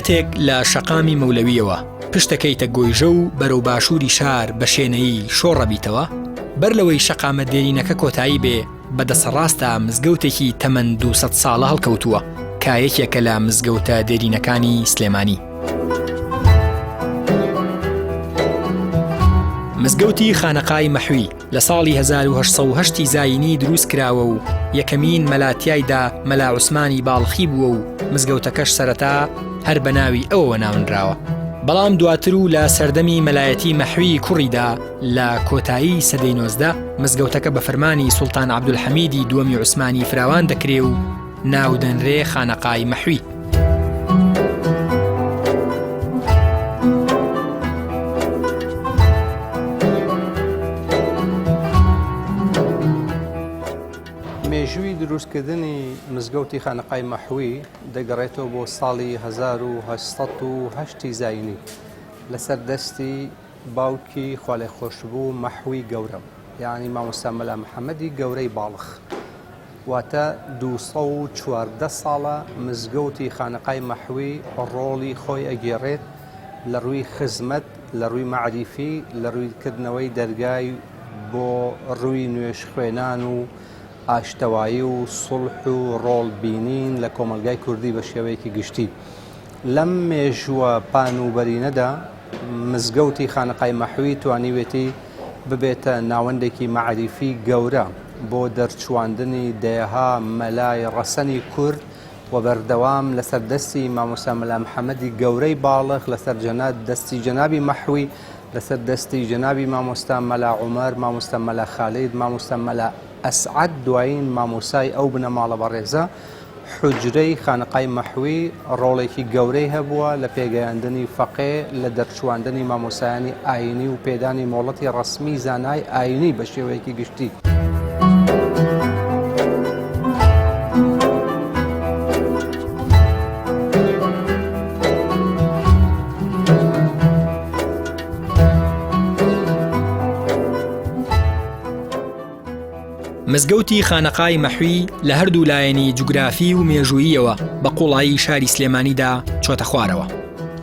کاتێک لە شەقامی مەولەویەوە پشتەکەیتە گۆیژە و بەرەو باشووری شار بە شوێنەیی شۆڕەبیتەوە، بەر لەوەی شەقامە دێرینەکە کۆتایی بێ بەدەسەڕاستە مزگەوتێکی تەمەن 200 ساڵە هەڵکەوتووە کە یەکێکە لە مزگەوتە دێرینەکانی سلێمانی. مزگەوتی خانەقای مەحوی لە ساڵی 1880 زاینی دروست کراوە و یەکەمین مەلاتیایدا مەلا عوسمانی باڵخی بووە و مزگەوتەکەش سەرەتا هەر بە ناوی ئەوەوە ناونراوە. بەڵام دواتر و لە سەردەمی مەلایەتی مەحوی کوڕیدا لە کۆتایی سەدەی 19 مزگەوتەکە بە فەرمانی سوڵتان عەبدولحەمیدی دووەمی عوسمانی فراوان دەکرێ و ناودەنرێ خانەقای مەحوی. مێژووی دروستکردنی مزگەوتی خانەقای مەحوی دەگەڕێتەوە بۆ ساڵی 1880 زاینی لەسەر دەستی باوکی خوالێ خۆشبوو مەحوی گەورە، یعنی مامۆستا مەلا محەممەدی گەورەی باڵخ. واتە 214 ساڵە مزگەوتی خانەقای مەحوی ڕۆڵی خۆی ئەگێڕێت لە ڕووی خزمەت، لە ڕووی مەعریفی، لە ڕوویکردنەوەی دەرگای بۆ ڕووی نوێژ خوێنان و ئاشتەوایی و سڵح و ڕۆڵبینین لە کۆمەلگای کوردی بە شێوەیەکی گشتی. لەم مێژووە پانوبەرینەدا مزگەوتی خانەقای مەحوی توانیوێتی ببێتە ناوەندێکی مەعریفی گەورە بۆ دەرچواندنی دەیەها مەلای ڕەسەنی کورد و بەردەوام لەسەر دەستی مامۆستا مەلا محەممەدی گەورەی باڵخ، لەسەر دەستی جەنابی مەحوی، لەسەر دەستی جەنابی مامۆستا مەلا عومەر، مامۆستا مەلا خالید، مامۆستا مەلا ئەسعەد، دوایین مامۆسای ئەو بنەماڵە بەڕێزە. حوجرەی خانەقای مەحوی ڕۆڵێکی گەورەی هەبووە لە پێگەیاندنی فەقێ، لە دەرچواندنی مامۆسایانی ئاینی و پێدانی مۆڵەتی ڕەسمی زانای ئاینی بە شێوەیەکی گشتی. مزگەوتی خانەقای مەحوی لە هەردوو لایەنی جوگرافی و مێژووییەوە بە قوڵایی شاری سلێمانیدا چۆتە خوارەوە.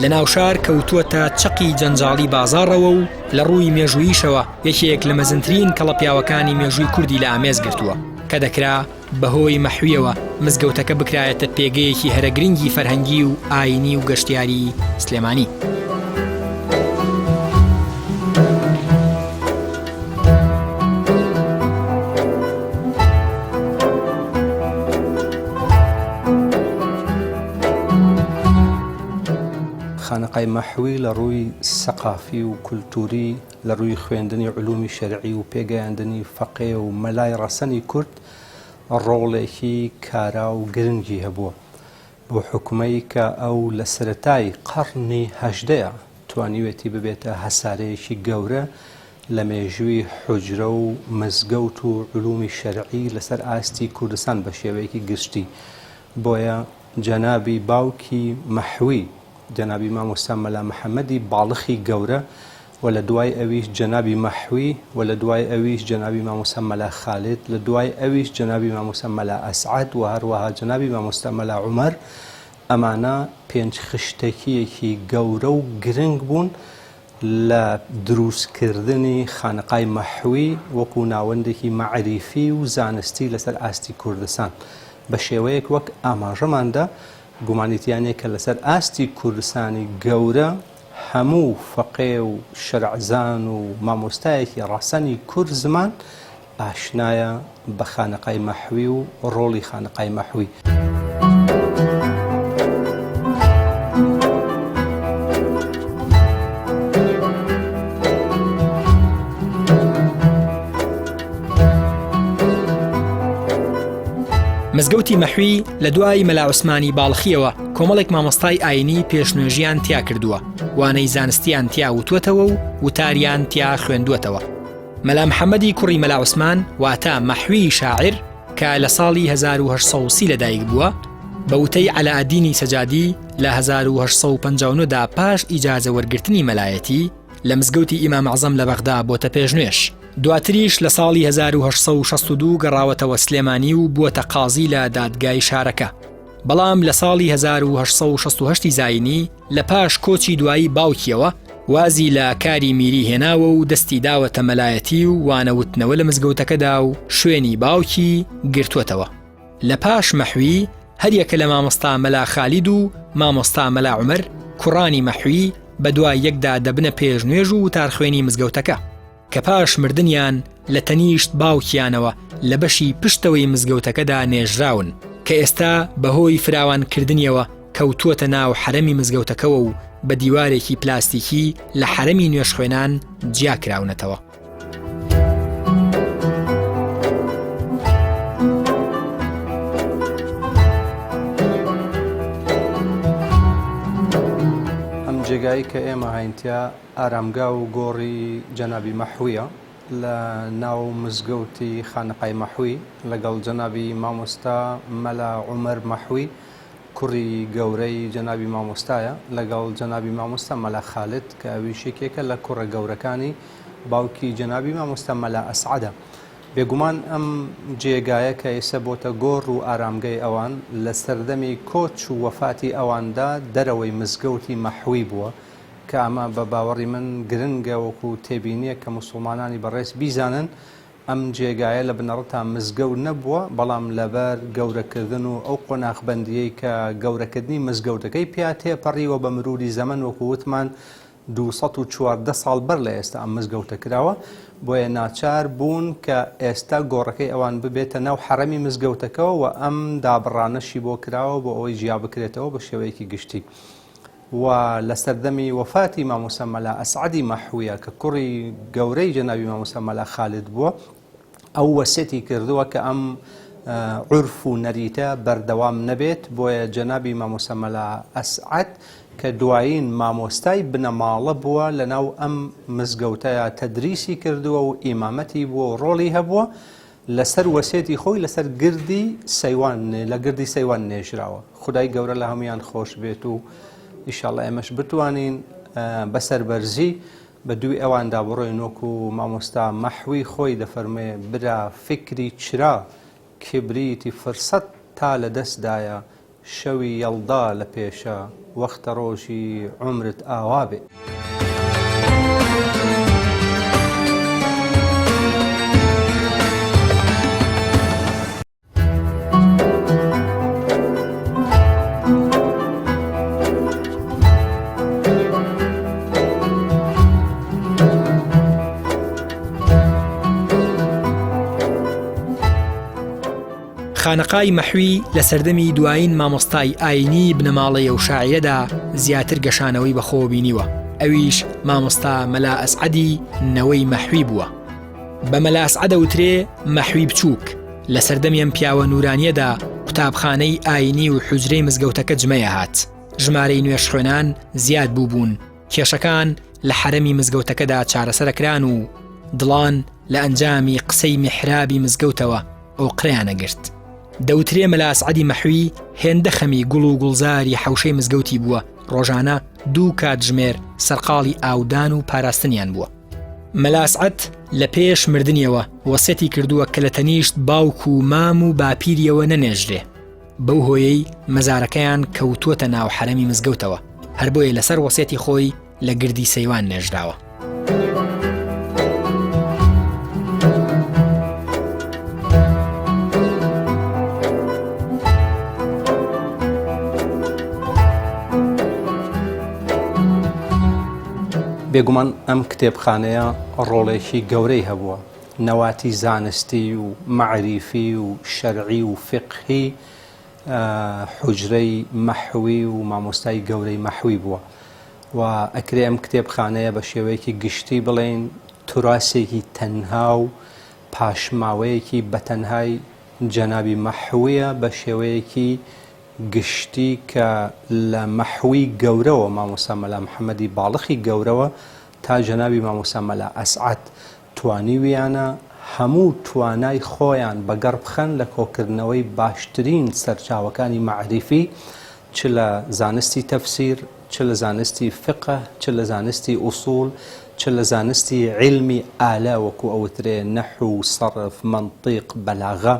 لە ناو شار کەوتووەتە چقی جەنجاڵی بازاڕەوە و لە ڕووی مێژووییشەوە یەکێک لە مەزنترین کەڵەپیاوەکانی مێژووی کوردی لە ئامێز گرتووە کە دەکرا بەهۆی مەحویەوە مزگەوتەکە بکرایەتە پێگەیەکی هەرە گرنگی فەرهەنگی و ئاینی و گەشتیاری سلێمانی. خانەقای مەحوی لە ڕووی سەقافی و کولتوری، لە ڕووی خوێندنی علومی شەرعی و پێگەیاندنی فەقێ و مەلای ڕەسەنی کورد ڕۆڵێکی کارا و گرنگی هەبووە بۆ حکومەی کە ئەو لە سەرەتای قەرنی 18 توانیوێتی ببێتە هەسارەیەکی گەورە لە مێژووی حوجرە و مزگەوت و علومی شەرعی لەسەر ئاستی کوردستان بە شێوەیەکی گشتی. بۆیە جەنابی باوکی مەحوی، جەنابی مامۆستا مەلا محەممەدی باڵخی گەورە، و لە دوای ئەویش جەنابی مەحوی، و لە دوای ئەویش جەنابی مامۆستا مەلا خالید، لە دوای ئەویش جەنابی مامۆستا مەلا ئەسعەد، و هەروەها جەنابی مامۆستا مەلا عومەر. ئەمانە پێنج خشتەکیەکی گەورە و گرنگ بوون لە دروستکردنی خانەقای مەحوی وەکو ناوەندێکی مەعریفی و زانستی لەسەر ئاستی کوردستان. بە شێوەیەک وەک ئاماژەماندا گومانیتیانێک کە لەسەر ئاستی کوردستانی گەورە هەموو فەقێ و شەرعزان و مامۆستایەکی ڕەسەنی کورد زمان ئاشنایە بە خانەقای مەحوی و ڕۆڵی خانەقای مەحوی. مزگەوتی مەحوی لە دوای مەلا عوسمانی باڵخیەوە کۆمەڵێک مامۆستای ئاینی پێشنوێژیان تیا کردووە، وانەی زانستیان تیا وتوەتەوە و وتاریان تیا خوێندووەتەوە. مەلا محەممەدی کوڕی مەلا عوسمان واتە مەحوی شاعر کە لە ساڵی 1830 لەدایک بووە، بە وتەی عەلاءەدینی سەجادی لە 1859دا پاش ئیجازە وەرگرتنی مەلایەتی لە مزگەوتی ئیمام عەزەم لە بەغدا بۆتە پێشنوێش. دواتریش لە ساڵی 1862 گەڕاوەتەوە سلێمانی و بووەتە قازی لە دادگای شارەکە. بەڵام لە ساڵی 1960 زاینی لە پاش کۆچی دوایی باوکیەوە وازی لە کاری میری هێناوە و دەستی داوەتە مەلایەتی و وانەوتنەوە لە مزگەوتەکەدا و شوێنی باوکی گرتووەتەوە. لە پاش مەحوی هەریەکە لە مامۆستا مەلا خالید و مامۆستا مەلا عومەر کوڕانی مەحوی بە دوای یەکدا دەبنە پێشنوێژ و تارخوێنی مزگەوتەکە کە پاش مردنیان لە تەنیشت باوکیانەوە لە بەشی پشتەوەی مزگەوتەکەدا نێژراون کە ئێستا بەهۆی فراوانکردنیەوە کەوتووەتە ناو حرەمی مزگەوتەکەوە و بە دیوارێکی پلاستیکی لە حرەمی نوێش خوێنان جیاکراونەتەوە. جێگایی کە ئێمە هاینتیا ئارامگا و گۆڕی جەنابی مەحویە لە ناو مزگەوتی خانقای مەحوی لەگەڵ جەنابی مامۆستا مەلا عومەر مەحوی کوڕی گەورەی جەنابی مامۆستایە لەگەڵ جەنابی مامۆستا مەلا خالد کە ئەویشێکێکە لە کوڕە گەورەکانی باوکی جەنابی مامۆستا مەلا ئەسعەدە. بێگومان ئەم جێگایە کە ئێستا بۆتە گۆڕ و ئارامگەی ئەوان لە سەردەمی کۆچ و وەفاتی ئەواندا دەرەوەی مزگەوتی مەحوی بووە کە ئەمە بە باوەڕی من گرنگە وەکو تێبینیە کە موسڵمانانی بەڕێز بیزانن ئەم جێگایە لە بنەڕەتا مزگەوت نەبووە، بەڵام لەبەر گەورەکردن و ئەو قۆناغبەندیەی کە گەورەکردنی مزگەوتەکەی پیا تێپەڕیوە بە مروری زەمن وەکو وتمان 214 ساڵ بەر لە ئێستا ئەم مزگەوتە کراوە، بۆیە ناچار بوون کە ئێستا گۆڕەکەی ئەوان ببێتە ناو حرەمی مزگەوتەکەەوە و ئەم دابڕانەشی بۆ کراوە بۆ ئەوەی جیا بکرێتەوە بە شێوەیەکی گشتی. و لە سەردەمی وەفاتی مامۆستا مەلا ئەسعەدی مەحویە کە کوڕی گەورەی جەنابی مامۆستا مەلا خالد بووە، ئەو وەسێتی کردووە کە ئەم عورف و نەریتە بەردەوام نەبێت، بۆیە جەنابی مامۆستا مەلا ئەسعەد کە دوایین مامۆستای بنەماڵە بووە لە ناو ئەم مزگەوتەیە تەدریسی کردووە و ئیمامەتی بووە و ڕۆڵی هەبووە لەسەر وەسێتی خۆی لەسەر گردی سەیوان لە گردی سەیوان نێژراوە. خودای گەورە لە هەمویان خۆش بێت و ئیشاڵڵا ئێمەش بتوانین بەسەر بەرزی بە دوی ئەواندا بڕۆین وەکو مامۆستا مەحوی خۆی دەفەرمێ برا فکری چرا کبریتی فرسەت تا لە دەستدایە شەوی یەڵدا لە پێشە وەختە ڕۆژی عومرت ئاوا بێ. خانقای مەحوی لە سەردەمی دوایین مامۆستای ئاینی بنەماڵەیە و شاعیرەدا زیاتر گەشانەوەی بەخۆبینیوە، ئەویش مامۆستا مەلا ئەسعەدی نەوەی مەحوی بووە. بە مەلا ئەسعەدە وترێ مەحوی بچووک. لە سەردەمی ئەم پیاوە نورانیەدا قوتابخانەی ئاینی و حوجرەی مزگەوتەکە جمەیە هات، ژمارەی نوێش خوێنان زیاد بوون، کێشەکان لە حرەمی مزگەوتەکەدا چارەسەرەکران و دڵان لە ئەنجامی قسەی میحرابی مزگەوتەوە ئەو قڕیانە گرت. دەوترێ مەلا ئەسعەدی مەحوی هێندە خەمی گوڵ و گوڵزاری حەوشەی مزگەوتی بووە، ڕۆژانە 2 کاتژمێر سەرقاڵی ئاودان و پاراستنیان بووە. مەلا ئەسعەد لە پێش مردنیەوە وەسێتی کردووە کە لە تەنیشت باوک و مام و باپیریەوە نەنێژرێ، بەو هۆیەی مەزارەکەیان کەوتووەتە ناو حرەمی مزگەوتەوە، هەر بۆیە لەسەر وەسێتی خۆی لە گردی سەیوان نێژراوە. بێگومان ئەم کتێبخانەیە ڕۆڵێکی گەورەی هەبووە، نەواتی زانستی و معریفی و شەرعی و فقهی حوجرەی مەحوی و مامۆستای گەورەی مەحوی بووە و ئەکرێ ئەم کتێبخانەیە بە شێوەیەکی گشتی بڵێن توراسێکی تەنها و پاشماوەیەکی بەتەنهای جەنابی مەحویە بە شێوەیەکی گشتی کە لە مەحوی گەورەوە مامۆستا مەلا محەممەدی باڵخی گەورەوە تا جەنابی مامۆستا مەلا ئەسعەد توانیویانە هەموو توانای خۆیان بەگەڕ بخەن لە کۆکردنەوەی باشترین سەرچاوەکانی معریفی، چ لە زانستی تەفسیر، چ لە زانستی فقه، چ لە زانستی ئوسوڵ، چ لە زانستی علمی ئالە وەکو ئەوترێ نەحو، سەرف، مەنطیق، بەلاغە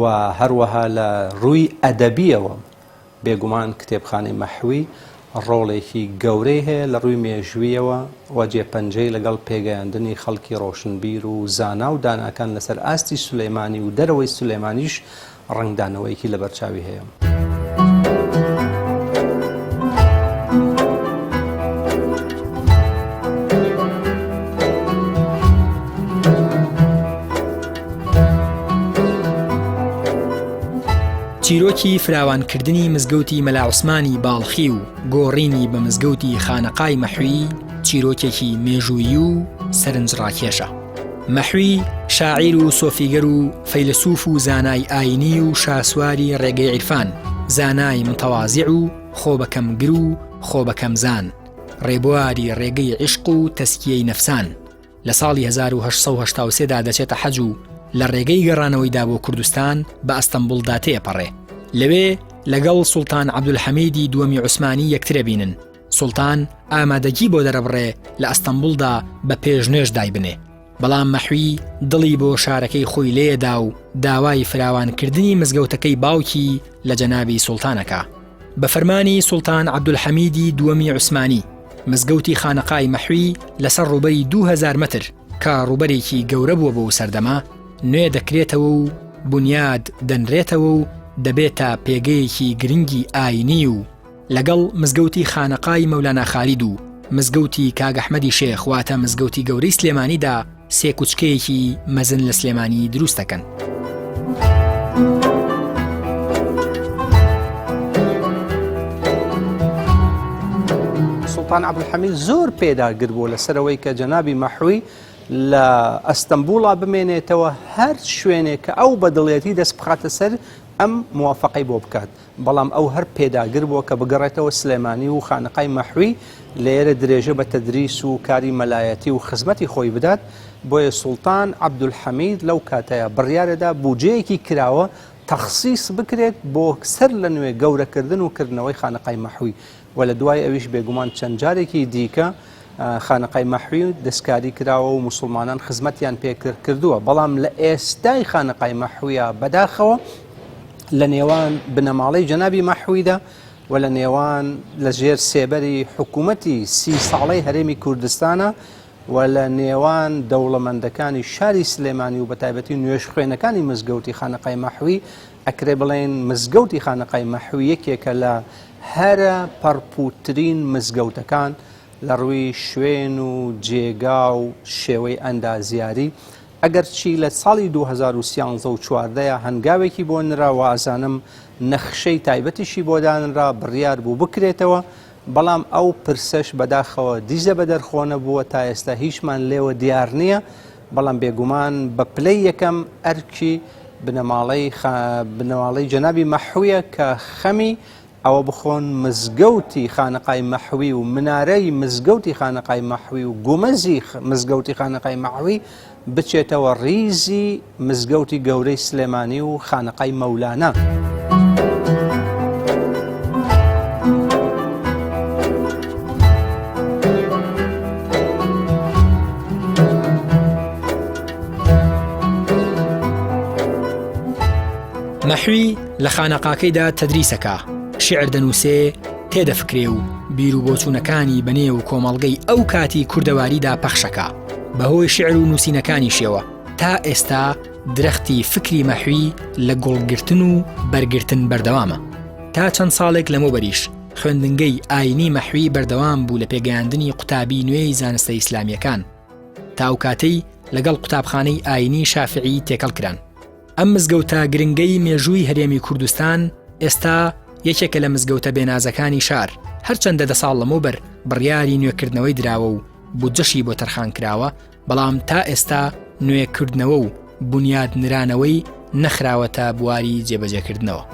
و هەروەها لە ڕووی ئەدەبیەوە بێگومان کتێبخانەی مەحوی ڕۆڵێکی گەورەی هەیە لە ڕووی مێژوویەوە و جێپەنجەی لەگەڵ پێگەیاندنی خەڵکی ڕۆشنبیر و زانا و داناکان لەسەر ئاستی سولەیمانی و دەرەوەی سولەیمانیش ڕنگدانەوەیەکی لە بەرچاوی هەیە. چیرۆکی فراوانکردنی مزگەوتی مەلا عوسمانی باڵخی و گۆڕینی بە مزگەوتی خانەقای مەحوی چیرۆکێکی مێژوویی و سەرنجڕاکێشە. مەحوی شاعیر و سۆفیگەر و فەیلسوف و زانای ئاینی و شاسواری ڕێگەی عیرفان، زانای متەواضیع و خۆبەکەمگر و خۆبەکەمزان، ڕێبواری ڕێگەی عیشق و تەسکیەی نەفسان. لە ساڵی 1983دا دەچێتە حەج و لە ڕێگەی گەڕانەوەیدا بۆ کوردستان بە ئەستەمبوڵدا تێپەڕێ. لەوێ لەگەڵ سوڵتان عەبدولحەمیدی دووەمی عوسمانی یەکترە بینن. سوڵتان ئامادەگی بۆ دەرەبڕێ لە ئەستەمبوڵدا بە پێشنێژ دایبنێ، بەڵام مەحوی دڵی بۆ شارەکەی خۆی لێدا و داوای فراوانکردنی مزگەوتەکەی باوکی لە جەنابی سوڵتانەکە. بە فەرمانی سوڵتان عەبدولحەمیدی دووەمی عوسمانی مزگەوتی خانەقای مەحوی لەسەر ڕووبەری 2000 مەتر کە ڕووبەرێکی گەورە بووە بۆ سەردەما نوێ دەکرێتەوە و بنیاد دەنرێتەوە و دەبێتە پێگەیەکی گرنگی ئاینی و لەگەڵ مزگەوتی خانەقای مەولانا خالید و مزگەوتی کاگەحمەدی شێخ واتە مزگەوتی گەورەی سلێمانیدا سێ کوچکەیەکی مەزن لە سلێمانی دروست دەکەن. سوڵتان عەبدولحەمید زۆر پێداگر بوو لەسەرەوەی کە جەنابی مەحوی لە ئەستەمبوڵا بمێنێتەوە هەر شوێنێک کە ئەو بەدڵێتی دەست بخاتە سەر ئەم موافقەی بۆ بکات، بەڵام ئەو هەر پێداگر بووە کە بگەڕێتەوە سلێمانی و خانەقای مەحوی لێرە درێژە بە تەدریس و کاری مەلایەتی و خزمەتی خۆی بدات. بۆیە سوڵتان عەبدولحەمید لەو کاتەیە بڕیارەدا بودجەیەکی کراوە تەخسیس بکرێت بۆ سەر لە نوێ گەورەکردن و کردنەوەی خانەقای مەحوی و لە دوای ئەویش بێگومان چەند جارێکی دیکە خانەقای مەحوی دەستکاری کراوە و موسڵمانان خزمەتیان پێکردووە، بەڵام لە ئێستای خانەقای مەحویە بەداخەوە لە نێوان بنەماڵەی جەنابی مەحویدا و لە نێوان لە ژێر سێبەری حکوومەتی 30 ساڵەی هەرێمی کوردستانە و لە نێوان دەوڵەمەندەکانی شاری سلێمانی و بەتایبەتی نوێژ خوێنەکانی مزگەوتی خانەقای مەحوی ئەکرێ بڵێن مزگەوتی خانەقای مەحوی یەکێکە لە هەرە پەرپووترین مزگەوتەکان لە ڕووی شوێن و جێگا و شێوەی ئەندازیاری. ئەگەر چی لە ساڵی 2013 و 14 هەنگاوێکی بۆ نرا و ئازانم نەخشەی تایبەتیشی بۆ دانرا بڕیار بوو بکرێتەوە، بەڵام ئەو پرسەش بەداخەوە دیزە بە دەرخۆنە بووە تا ئێستا هیچمان لێوە دیار نییە، بەڵام بێگومان بە پلەی یەکەم ئەرکی بنەماڵەی جەنابی مەحویە کە خەمی ئەوە بخۆن مزگەوتی خانەقای مەحوی و منارەی مزگەوتی خانەقای مەحوی و گومەزی مزگەوتی خانەقای مەحوی بچێتەوە ڕیزی مزگەوتی گەورەی سلێمانی و خانەقای مەولانا. مەحوی لە خانەقاکەیدا تەدریسەکە، شیعر دەنووسێ، تێدەفکرێ و بیر و بۆچوونەکانی بەنێ و کۆمەڵگەی ئەو کاتی کوردەواریدا پەخشەکە بەهۆی شیعر و نووسینەکانی شێوە. تا ئێستا درەختی فکری مەحوی لە گوڵگرتن و بەرگرتن بەردەوامە. تا چەند ساڵێک لەمەوبەریش خوێندنگەی ئاینی مەحوی بەردەوام بوو لە پێگەیاندنی قوتابی نوێی زانستە ئیسلامیەکان، تا ئەو کاتەی لەگەڵ قوتابخانەی ئاینی شافعی تێکەڵ کران. ئەم مزگەوتە گرنگەی مێژووی هەرێمی کوردستان ئێستا یەکێکە لە مزگەوتە بێنازەکانی شار، هەرچەندە 10 ساڵ لەمەوبەر بڕیاری نوێکردنەوەی دراوە و بودجەشی بۆ تەرخان کراوە، بەڵام تا ئێستا نوێکردنەوە و بنیاد نرانەوەی نەخراوەتە بواری جێبەجێکردنەوە.